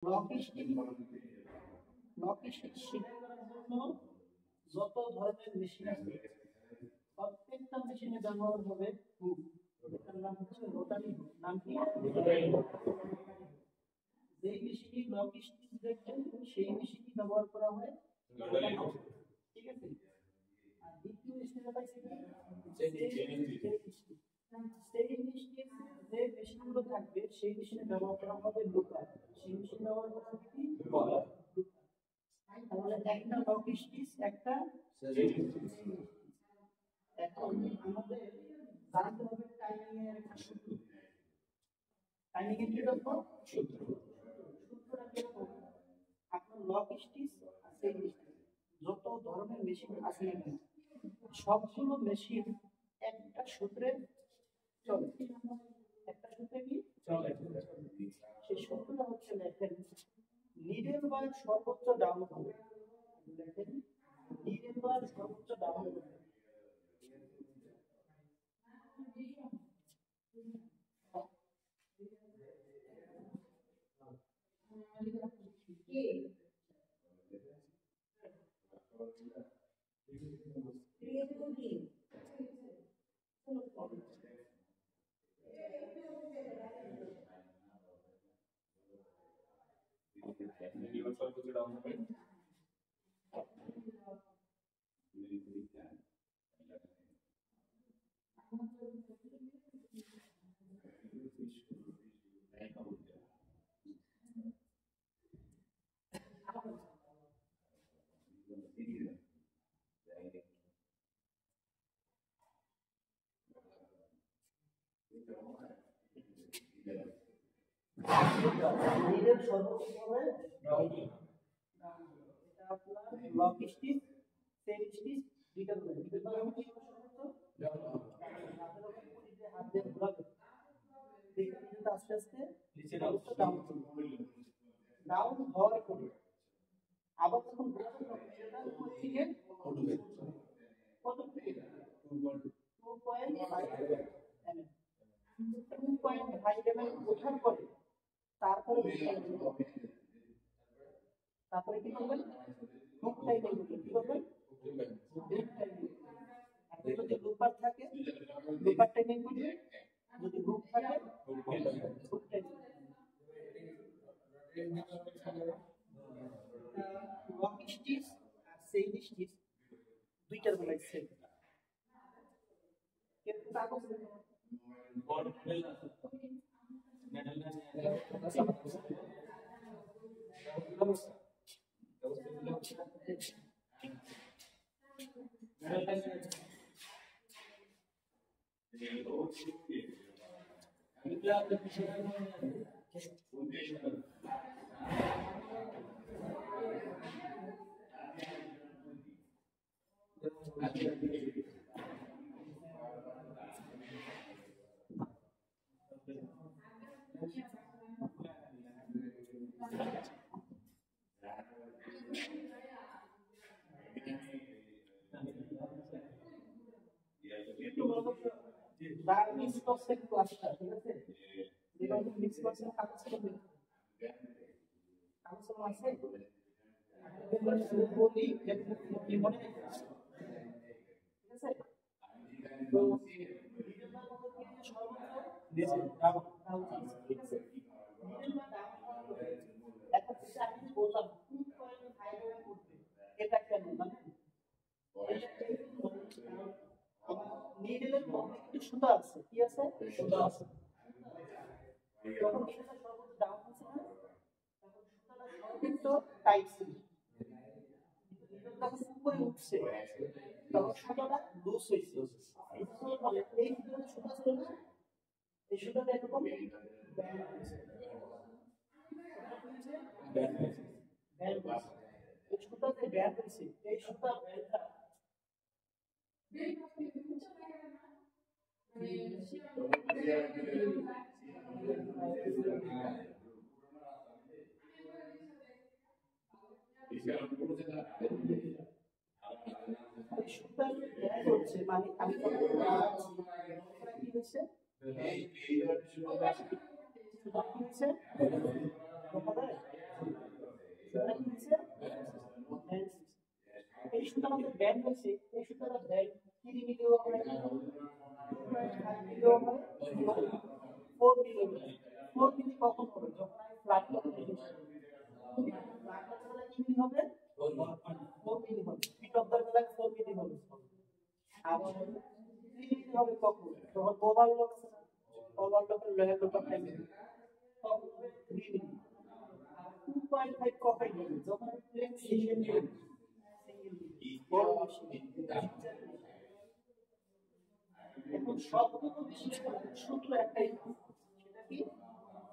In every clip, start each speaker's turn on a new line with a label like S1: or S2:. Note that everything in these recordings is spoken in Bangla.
S1: লক সেলাই করার জন্য যত ধরনের মেশিন আছে প্রত্যেকটা মেশিনে ব্যবহার হবে হুক। এটার নাম হচ্ছে রোটারি হুক। নাম কি? যেই মেশিনে লক স্টিচ দেখছেন সেই মেশিনই ব্যবহার করা হয় রোটারি হুক। ঠিক আছে। আর দ্বিতীয় স্টেপে পাইছি কি সেই মেশিনে যে মেশিনগুলো থাকবে সেই মেশিনে ব্যবহার করা হবে লুকার। সেই মেশিন ব্যবহার করা হবে কি লুকার। তাহলে একটা লক স্টিচ একটা এখন আমাদের জানতে হবে টাইমিং এর একটা সূত্র। টাইমিং এর কি করব? সূত্রটা কি হবে? আপনার লক স্টিচ আর সেল স্টিচ যত ধরনের মেশিন আছে না কেন সবগুলো মেশিন একটা সূত্রে চলে। একটা সূত্রে কি চলে? সেই সূত্রটা হচ্ছে লেখেন নিডেল বার সর্বোচ্চ ডাউন হবে। লেখেন নিডেল বার সর্বোচ্চ ডাউন হবে। নিডেল সর্বোচ্চ হবে ডাউন। এটা আপনার লক স্টিচ সেল স্টিচ দুইটা হবে। নিডেল বার হবে কি সর্বোচ্চ ডাউন। হাতের উপর পুরি দিয়ে হাত দিয়ে ঘোরাবে দেখবেন নিডেলটা আস্তে আস্তে নিচে ডাউন হবে। ডাউন হওয়ার পরে আবার যখন ঘোরাবে তখন নিডেলটা উপর থেকে উঠবে। কত থেকে? 2.5 mm। 2.5 mm ওঠার পরে তারপরে তারপরে কি করবেন? হুক টাইটেন করবেন। কি করবেন? হুক টাইটেন। আর যদি লুপার থাকে লুপার টাইটেন করবেন। যদি হুক থাকে হুক টাইটেন। লক স্টিচ আর সেল স্টিচ দুইটার বেলায় সেম। কিন্তু কাগজ মিক্স করছে ক্লাসটা। ঠিক আছে। যেটা মিক্স করছে কাগজ করবে কাগজ আছে বলি কি মনে ঠিক আছে। তো নিচে ডাউন ঠিক আছে। এখন যেটা আমি বললাম 2.5 mm উঠবে এটা কেন জানেন? নিডেলের মধ্যে কিন্তু সুতা আছে। কি আছে? সুতা আছে। যখন সুতা সর্বোচ্চ ডাউন হচ্ছে না তখন সুতাটা সর্বোচ্চ টাইট ছিল। যখন উপরে উঠছে তখন সুতাটা লুজ হয়েছে। এই সুতা ছিল না এই সুতাটা এরকম ব্যান্ড হয়েছে। এই সুতা যে ব্যান্ড হয়েছে এই সুতা ব্যান্ডটা সুতার ব্যান্ড হচ্ছে মানে আমি যখন কি হয়েছে সুতা কি হয়েছে আমাদের ব্যান্ড হয়েছে এই সুতাটা ব্যান্ড 3 মিলিও হয় 2.5 মিলিও হয় 4 মিলিও হয় 4 মিলি কখন হবে যখন আমি ফ্ল্যাট করব ফ্ল্যাট করলে কি মিলি হবে 4 মিলি হবে পিট অফ দ্য বেলা 4 মিলি হবে আবার 3 মিলি হবে কখন যখন ওভারলোড ওভারলোডের লোয়ার লোডটা টাইমে তখন হবে 3 মিলি 2.5 কখন হবে যখন প্লেন সিঙ্গেল মিলি বড় মেশিন এখন সবগুলো মেশিনের সূত্র একটাই সেটা কি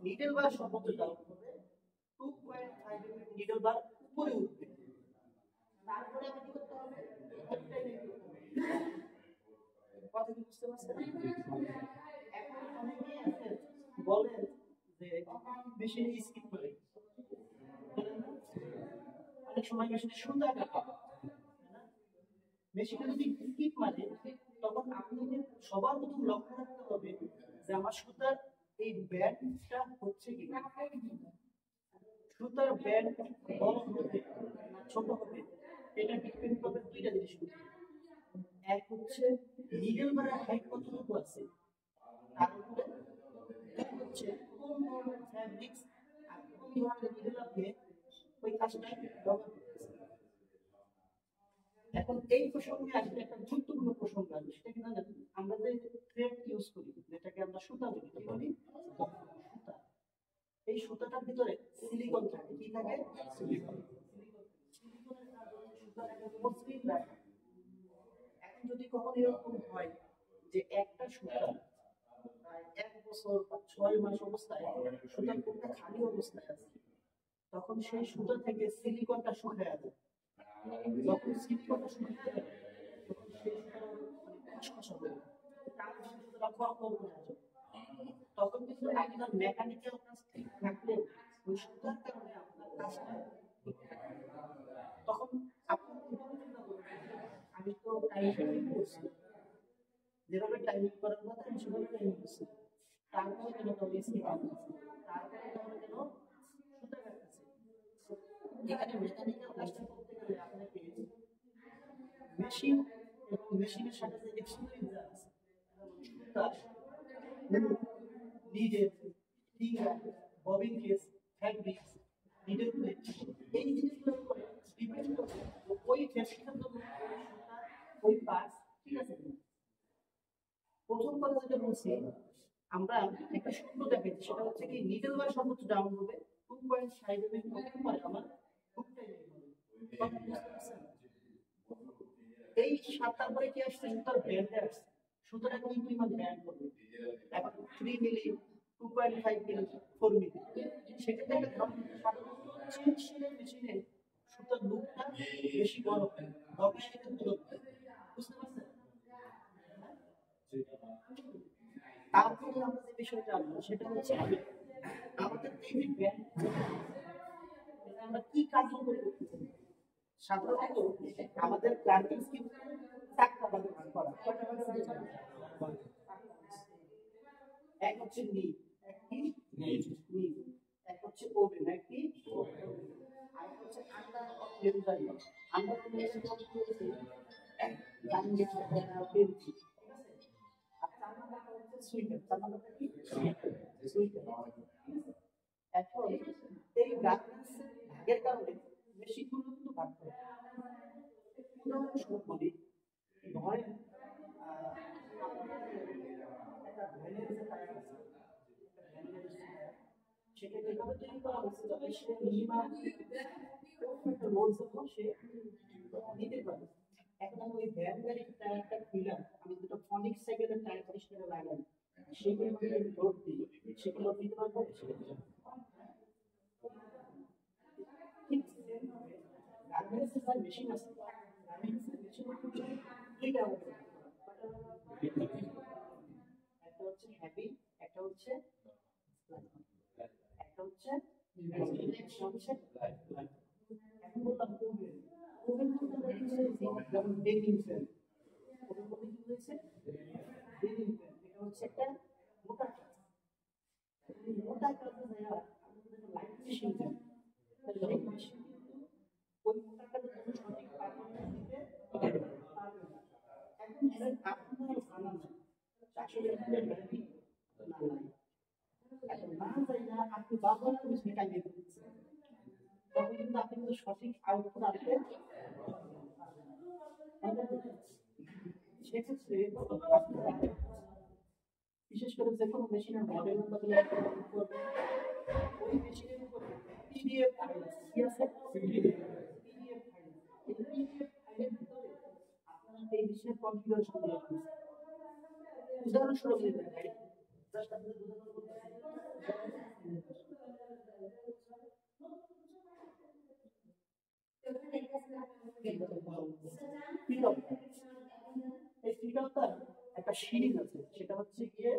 S1: নিডল বার সর্বোচ্চ ডাউন হবে 2.5 mm নিডল বার উপরে উঠবে তারপরে কি করতে হবে কথা কি বুঝতে পারছেন এখন অনেকেই আছে বলেন যে মেশিনে স্কিপ করে অনেক সময় মেশিনে সুন্দর কাটে মেশিনে যদি স্কিপ মারে তখন আপনাকে সবার প্রথম লক্ষ্য রাখতে হবে যে আমার সুতার এই ব্যান্ডটা হচ্ছে কি সুতার ব্যান্ড বড় হবে না ছোট হবে এটা ডিপেন্ড করবে দুইটা জিনিস এক হচ্ছে নিডল বারের হাইট কতটুকু আছে তার উপরে দুই হচ্ছে কোন ধরনের ফ্যাব্রিক্স আর কোন ধরনের নিডল আপনি ওই কাজটা ব্যবহার করতেছেন এখন এই প্রসঙ্গে আসলে একটা গুরুত্বপূর্ণ প্রসঙ্গ আছে সেটা কি জানেন আমরা যে থ্রেড ইউজ করি যেটাকে আমরা সুতা বলি কি বলি সুতা এই সুতাটার ভিতরে সিলিকন থাকে কি থাকে সিলিকন সিলিকনের কাজ হচ্ছে সুতাটাকে মসৃণ রাখা এখন যদি কখনো এরকম হয় যে একটা সুতা প্রায় 1 বছর বা 6 মাস অবস্থায় সুতার কোনটা খালি অবস্থায় আছে তখন সেই সুতা থেকে সিলিকনটা শুকিয়ে যায় যখন সিলিকনটা শুকিয়ে যায় তখন সেই সুতা খসখসা হবে তার সুতাটা খড়খড় করে আসে তখন কিন্তু আপনার মেকানিক্যাল কাজ ঠিক থাকলেও ওই সুতার কারণে আপনার কাজটা তখন আপনি কিভাবে চিন্তা করবেন আমি তো টাইমিং করছি যেভাবে টাইমিং করার কথা আমি সেভাবে টাইমিং করছি তারপরে কেন তবে স্কিপ আসছে তারপরে তাহলে কেন সুতা কাটতেছে এখানে মেকানিক্যাল কাজটা করতে গেলে আপনাকে মেশিন এবং মেশিনের সাথে যে এক্সপেরিয়েন্স আছে সুতা needle finger bobbin case fabrics needle plate এই জিনিসগুলোর উপরে ডিপেন্ড করে ওই ফ্যাব্রিকের জন্য ওই পার্টস ঠিক আছে প্রথম কথা যেটা বলছি আমরা একটা সূত্র দেখাচ্ছি সেটা হচ্ছে কি নিডেল বার সর্বোচ্চ ডাউন হবে 2.5 mm কখন পরে আমার হুকটাই হবে কথা বুঝতে পারছেন এই সাতটার পরে কি আসছে সুতার ব্যান্ডে আসছে সুতরাং কি পরিমাণ ব্যান্ড করবে এখন 3 মিলি 2.5 মিলি 4 মিলি সেক্ষেত্রে একটা সাধারণত চিনশিলের মেশিনে সুতার লুপটা বেশি বড় হয় দবায় এটা দূরত্ব বুঝতে পারছেন তারপরে আমরা যে বিষয়টা জানবো সেটা হচ্ছে আমাদের এই যে ব্যান্ড আমরা কি কার্যকরী করতে সাধারণত আমাদের প্ল্যান্টিং স্কিম 4টা ভাগে ভাগ করা কয়টা ভাগে ভাগ করা এক হচ্ছে নি একটি নি এক হচ্ছে ওভেন একটি আর হচ্ছে under of level under of level হচ্ছে এক লাইন যেটা পেন্সি ঠিক আছে আর 4 নাম্বারটা হচ্ছে সুইটার 4 নাম্বারটা কি সুইটার এখন এই গার্মেন্টসের ভাগের কারণে মেশিনগুলো কিন্তু ভাগ করে উদাহরণস্বরূপ বলি ধরেন একটা ভ্যানের যে টায়ার আছে সেটা যেভাবে তৈরি করা হচ্ছে যাতে সে মিনিমাম একটা লোড যখন সে নিতে পারে এখন আমি ওই ভ্যান গাড়ির টায়ারটা খুললাম আমি দুটো ফনিক সাইকেলের টায়ার পরিষ্কার লাগাই সেগুলো আমি লোড দিই সেগুলো দিতে পারবো ঠিক সেমভাবে গার্মেন্টসের যে মেশিন আছে গার্মেন্টসের মেশিন দুইটা হবে একটা হচ্ছে হ্যাপি একটা হচ্ছে একটা হচ্ছে এখন বললাম ওভেন ওভেন যেমন বেকিং ফ্যান ওভেন বলতে কি হয়েছে বেকিং ফ্যান এটা হচ্ছে একটা মোটা কাজ মোটা কাজে যারা লাইট মেশিন লাইট মেশিন ওই মোটা কাজের জন্য সঠিক পারফরম্যান্স দিতে এখন না যাই না আপনি বারবার মেশিনে টাইম দিতে তখন কিন্তু আপনি কিন্তু সঠিক আউটপুট আনতে সেক্ষেত্রে বিশেষ করে যে কোনো মেশিনের মডেল ওই মেশিনের উপর পিডিএফ ফাইল আছে কি আছে পিডিএফ ফাইল এই পিডিএফ ফাইলের ভিতরে আপনারা এই মেশিনের কনফিগারেশন গুলো আছে উদাহরণস্বরূপ যদি দেখাই জাস্ট আপনাদের বোঝানোর জন্য একটা সিরিজ আছে সেটা হচ্ছে গিয়ে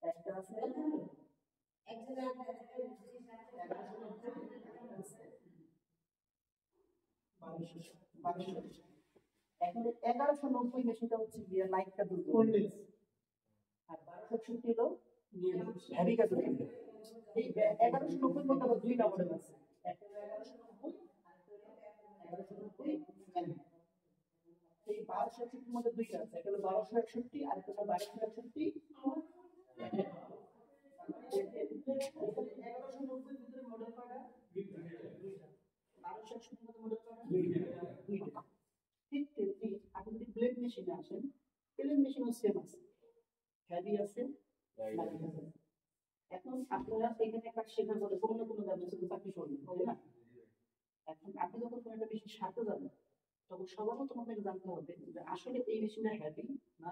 S1: একটা আছে এখন 1190 মেশিনটা হচ্ছে গিয়ে লাইট কাজল আর 1260 হলো হেভি কাজল এই 1190 মধ্যে আবার দুইটা মডেল আছে একটা 1190 এই 1261 মধ্যে দুইটা আছে একটা হলো 1261 আর একটা হলো 1261 1190 ভিতরে মডেল কয়টা দুইটা 1261 মধ্যে মডেল কয়টা দুইটা ঠিক তেমনি আপনি যদি ব্লেড মেশিনে আসেন ব্লেড মেশিনও সেম আছে হেভি আছে লাইট আছে এখন আপনারা এখানে কাজ শেখার পরে কোনো না কোনো জায়গায় চাকরি করবেন তাই না এখন আপনি যখন কোনো একটা মেশিন সাথে যাবেন তখন সর্বপ্রথম আপনাকে জানতে হবে যে আসলে এই মেশিনটা হেভি না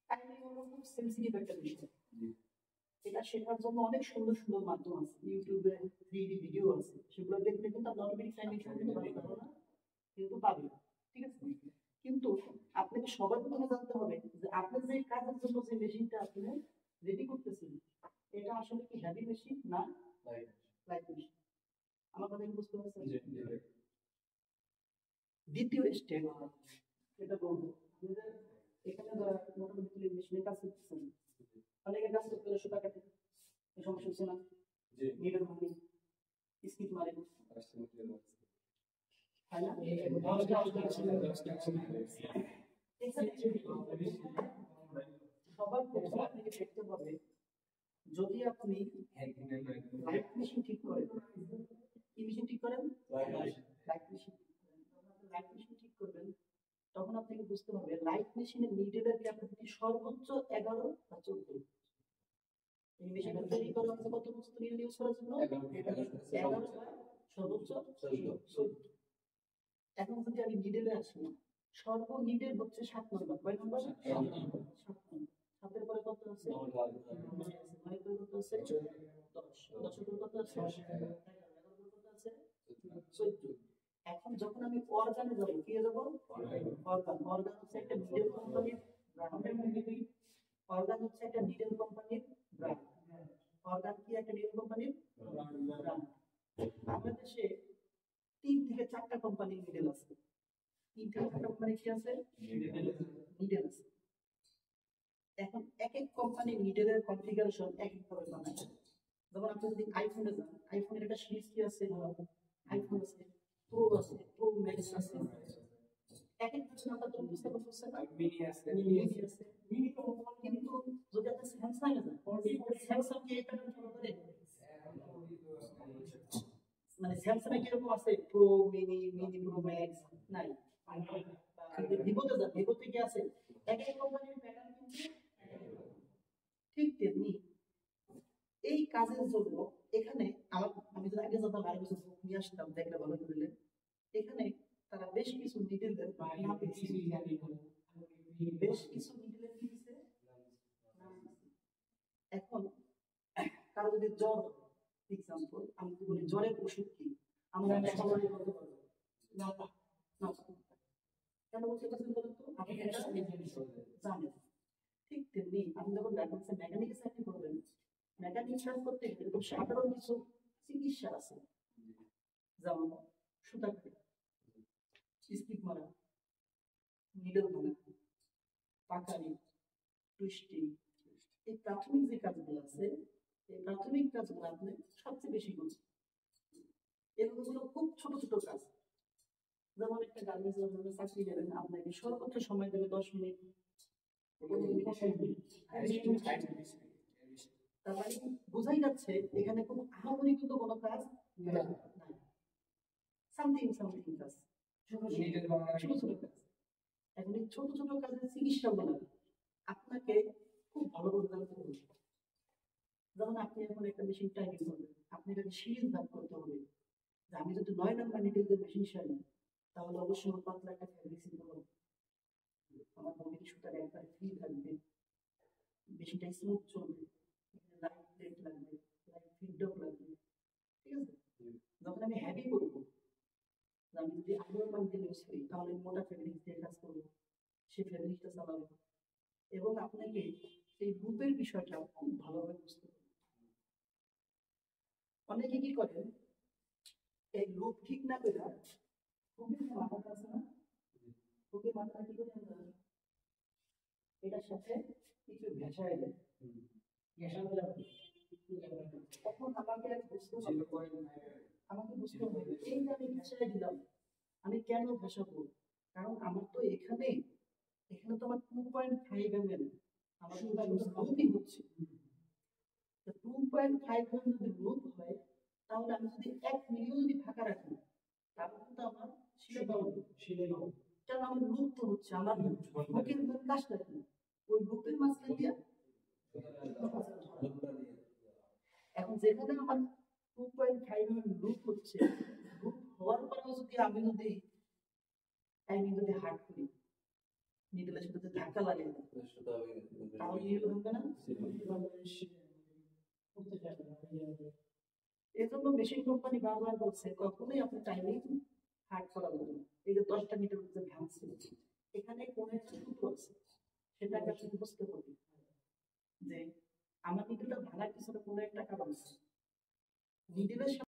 S1: টাইমিং হলো খুব সেনসিটিভ একটা বিষয় এটা শেখার জন্য অনেক সুন্দর সুন্দর মাধ্যম আছে ইউটিউবে 3D ভিডিও আছে সেগুলো দেখলে কিন্তু আপনি অটোমেটিক টাইমিং সম্পর্কে ভালো না কিন্তু পাবেন ঠিক আছে কিন্তু আপনাকে সবার প্রথমে জানতে হবে যে আপনি যে কাজের জন্য যে মেশিনটা আপনি রেডি করতেছেন এটা আসলে কি হেভি মেশিন না লাইট মেশিন আমার কথা কি বুঝতে পারছেন দ্বিতীয় স্টেপ এটা বলবো এখানে মোটামুটি মেশিনের কাজ করতেছেন অনেকে কাজ করতে গেলে সুতা কাটে এই সমস্যা হচ্ছে না নিডল ভাঙে স্কিপ মারে সবার প্রথমে আপনাকে দেখতে হবে যদি আপনি লাইট মেশিন ঠিক করেন কি মেশিন ঠিক করেন লাইট মেশিন লাইট মেশিন ঠিক করবেন তখন আপনাকে বুঝতে হবে লাইট মেশিনের নিডেলের ক্যাপাসিটি সর্বোচ্চ 11 বা 14 এই মেশিনটা তৈরি করা হচ্ছে কত বস্তু নিয়ে ইউজ করার জন্য 11 বা সর্বোচ্চ 14 এখন যদি আমি নিডেলে আসি সর্ব নিডেল হচ্ছে 7 নম্বর কয় নম্বর 7 নম্বর 7 এর পরে কত আছে 9 এর পরে কত আছে 10 10 এর পরে কত আছে 11 এর পরে কত আছে 14 এখন যখন আমি অর্গানে যাব কি যাব অর্গান হচ্ছে একটা নিডেল কোম্পানির অর্গান হচ্ছে একটা নিডেল কোম্পানির ব্র্যান্ড অর্গান কি একটা নিডেল কোম্পানির ব্র্যান্ড আমাদের দেশে 3 থেকে 4টা কোম্পানির নিডেল আছে 3 থেকে 4টা কোম্পানি কি আছে নিডেল আছে এখন এক এক কোম্পানির নিডেলের কনফিগারেশন এক এক ভাবে বানায় যেমন আপনি যদি আইফোনে যান আইফোনের একটা সিরিজ কি আছে আইফোন আছে প্রো আছে প্রো ম্যাক্স আছে এক এক কিছু নাম্বার তো বুঝতে পারছেন মিনি আছে মিনি তো কিন্তু যদি আপনি স্যামসাং এ যান স্যামসাং কি এটা ফলো করে মানে স্যামসাং এ কিরকম আছে প্রো মিনি প্রো ম্যাক্স নাই ভিভোতে যান ভিভোতে কি আছে এক এক কোম্পানির প্যাটার্ন কিন্তু ঠিক তেমনি এই কাজের জন্য এখানে আমি যদি আগে যত আরো কিছু নিয়ে আসতাম দেখলে ভালো করলে এখানে তারা বেশ কিছু নিডেলের বেশ কিছু নিডেলের কি দিছে এখন কারো যদি জ্বর এক্সাম্পল আমি যদি বলি জ্বরের ওষুধ কি আমরা একটা বলতে পারবো না না কেন বলতে পারছেন বলুন তো আপনি এটা জানেন ঠিক তেমনি আপনি যখন ডায়াগনোসিস মেকানিক্যাল চাকরি করবেন মেকানিক্যাল কাজ করতে গেলে খুব সাধারণ কিছু চিকিৎসা আছে যেমন সুতা কাটা স্কিপ মারা নিডল ভাঙা পাকানি টুইস্টিং এই প্রাথমিক যে কাজগুলো আছে এই প্রাথমিক কাজগুলো আপনি সবচেয়ে বেশি করছেন এগুলো ছিল খুব ছোট ছোট কাজ। যেমন একটা গার্মেন্টস আপনি চাকরি নেবেন, আপনাকে সর্বোচ্চ সময় দেবে 10 মিনিট, 15 মিনিট, 20 মিনিট। তার মানে বোঝাই যাচ্ছে এখানে কোনো আহামরি কিন্তু কোনো কাজ নাই, সামথিং সামথিং কাজ, ছোট ছোট কাজ। এখন এই ছোট ছোট কাজের চিকিৎসা বলা আপনাকে খুব ভালো করে জানতে হবে। যেমন আপনি এখন একটা মেশিন টাইপিং করবেন, আপনি এটাকে সিরিজ ভাগ করতে হবে যে আমি যদি 9 নাম্বার নিডেল মেশিন সারি, তাহলে অবশ্যই আমার পাতলা একটা ফ্যাব্রিক দিতে হবে, আমার বডির সুতার একবারে ফ্রি থাকবে, মেশিনটা স্মুথ চলবে, এখানে লাইট প্লেট লাগবে, লাইট ফিডব্যাক লাগবে, ঠিক আছে। যখন আমি হ্যাভি করবো, আমি যদি আলোর মাধ্যমে ইউজ করি তাহলে মোটা ফ্যাব্রিক দিয়ে কাজ করবো, সেই ফ্যাব্রিকটা চালাবো, এবং আপনাকে এই গ্রুপের বিষয়টা খুব ভালোভাবে বুঝতে হবে। অনেকে কি করেন, এই লুপ ঠিক না করে খুবই মাথাটা আছে না, খুবই মাথাটা কি করে আমরা এটার সাথে কিছু ঘেঁষায় দেয়, ঘেঁষানো যাবে, তখন আমাকে বুঝতে হবে, আমাকে বুঝতে হবে এই যে আমি ঘেঁষায় দিলাম, আমি কেন ঘেঁষাবো, কারণ আমার তো এখানে এখানে তো আমার 2.5 mm আমার লুপই হচ্ছে, 2.5 mm যদি লুপ হয়, তাহলে আমি যদি 1 মিলিয়ন যদি ফাঁকা রাখি, তাহলে কিন্তু আমার শিলে পাবো, কারণ আমার লুপ তো হচ্ছে, আমার বুকের কাজটা কি, ওই লুপের মাঝখান দিয়ে এখন যেখানে আমার 2.5 mm লুপ হচ্ছে, লুপ হওয়ার পরেও যদি আমি যদি হার্ড করি, নিডলের সাথে যদি ধাক্কা লাগে, তাহলে নিডল হবে না, এই জন্য মেশিন কোম্পানি বারবার বলছে কখনোই আপনি টাইমিং হার্ড করা যাবে না। এই যে 10টা মিটার যে ভাঙছে, এখানে কোন একটা ত্রুটি আছে, সেটাকে আপনি বুঝতে হবে যে আমার নিডলটা ভাঙার পিছনে কোনো একটা কারণ আছে, নিডলের